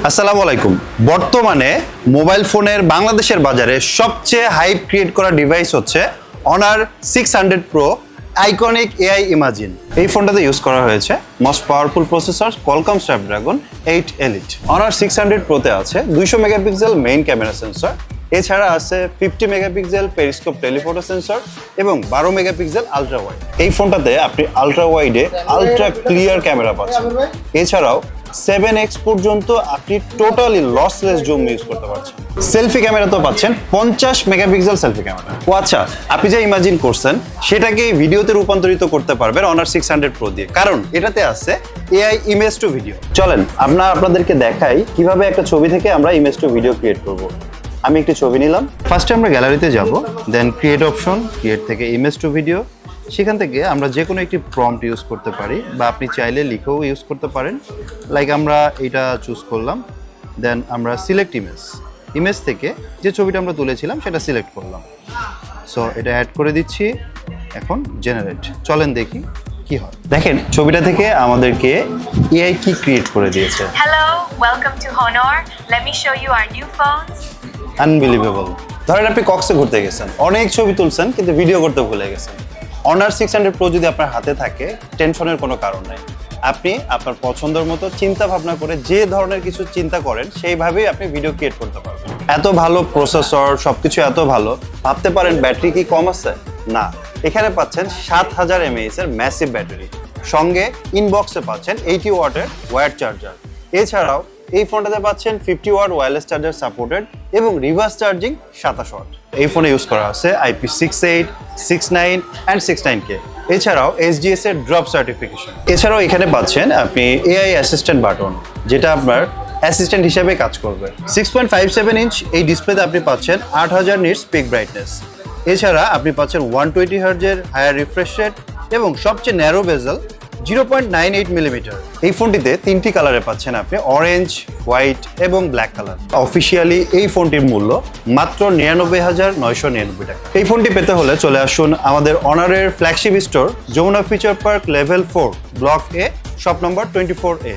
আসসালামু আলাইকুম। বর্তমানে মোবাইল ফোনের বাংলাদেশের বাজারে সবচেয়ে হাইপ ক্রিয়েট করা ডিভাইস হচ্ছে Honor 600 Pro iconic AI imagine. এই ফোনটাতে ইউজ করা হয়েছে most powerful processor Qualcomm Snapdragon 8 Elite। Honor 600 Pro তে আছে 200 মেগাপিক্সেল মেইন ক্যামেরা সেন্সর, এছাড়া আছে 50 মেগাপিক্সেল পেরিস্কোপ টেলিফটো সেন্সর এবং 12 মেগাপিক্সেল আলট্রা ওয়াইড। এই ফোনটাতে আপনি আলট্রা ওয়াইডে আলট্রা ক্লিয়ার ক্যামেরা পাচ্ছেন। এছাড়াও 7x পর্যন্ত আপনি টোটালি লসলেস জুম ইউজ করতে পারছেন। সেলফি ক্যামেরা তো পাচ্ছেন 50 মেগাপিক্সেল সেলফি ক্যামেরা। ও আচ্ছা, আপনি যে ইমাজিন করছেন সেটাকে ভিডিওতে রূপান্তরিত করতে পারবেন Honor 600 Pro দিয়ে, কারণ এটাতে আছে এআই ইমেজ টু ভিডিও। চলেন আপনাদেরকে দেখাই কিভাবে একটা ছবি থেকে আমরা ইমেজ টু ভিডিও ক্রিয়েট করব। আমি একটি ছবি নিলাম, ফার্স্টে আমরা গ্যালারিতে যাব, দেন ক্রিয়েট অপশন, ক্রিয়েট থেকে ইমেজ টু ভিডিও। সেখান থেকে আমরা যে কোনো একটি প্রম্পট ইউজ করতে পারি বা আপনি চাইলে লিখেও ইউজ করতে পারেন। লাইক আমরা এটা চুজ করলাম, দেন আমরা সিলেক্ট ইমেজ থেকে যে ছবিটা আমরা তুলেছিলাম সেটা সিলেক্ট করলাম। সো এটা অ্যাড করে দিচ্ছি, এখন জেনারেট। চলেন দেখি কি হয়। দেখেন ছবিটা থেকে আমাদেরকে এআই কি ক্রিয়েট করে দিয়েছে। Hello, welcome to Honor. Let me show you our new phones. Unbelievable. ধরেন আপনি কক্সে ঘুরতে গেছেন, অনেক ছবি তুলছেন কিন্তু ভিডিও করতে ভুলে গেছেন। Honor 600 Pro যদি আপনার হাতে থাকে, টেনশনের কোনো কারণ নাই। আপনি আপনার পছন্দের মতো চিন্তা ভাবনা করে যে ধরনের কিছু চিন্তা করেন সেইভাবেই আপনি ভিডিও ক্রিয়েট করতে পারবেন। এত ভালো প্রসেসর, সবকিছু এত ভালো, ভাবতে পারেন ব্যাটারি কি কম আছে? না, এখানে পাচ্ছেন 7000 mAh এর ম্যাসিভ ব্যাটারি, সঙ্গে ইনবক্সে পাচ্ছেন 80 ওয়াটের ওয়্যার চার্জার। এছাড়াও এই ফোনটাতে পাচ্ছেন 50 ওয়াট ওয়্যারলেস চার্জার সাপোর্টেড এবং রিভার্স চার্জিং 27 ওয়াট। এই ফোনে ইউজ করা আছে IP68, 69 অ্যান্ড 69K। এছাড়াও SGS এর ড্রপ সার্টিফিকেশন। এছাড়াও এখানে পাচ্ছেন আপনি এআই অ্যাসিস্ট্যান্ট বাটন, যেটা আপনার অ্যাসিস্ট্যান্ট হিসেবে কাজ করবে। 6.57 ইঞ্চ এই ডিসপ্লেতে আপনি পাচ্ছেন 8000 নিটস পিক ব্রাইটনেস। এছাড়া আপনি পাচ্ছেন 120 হার্জের হায়ার রিফ্রেশ রেট এবং সবচেয়ে ন্যারো বেজেল 0.98 মিলিমিটার। এই ফোনটিতে 3টি কালারে পাচ্ছেন আপনি, অরেঞ্জ, হোয়াইট এবং ব্ল্যাক কালার। অফিসিয়ালি এই ফোনটির মূল্য মাত্র 99,999 টাকা। এই ফোনটি পেতে হলে চলে আসুন আমাদের অনারের flagship store, Jamuna future park level 4 block A, shop number 24A।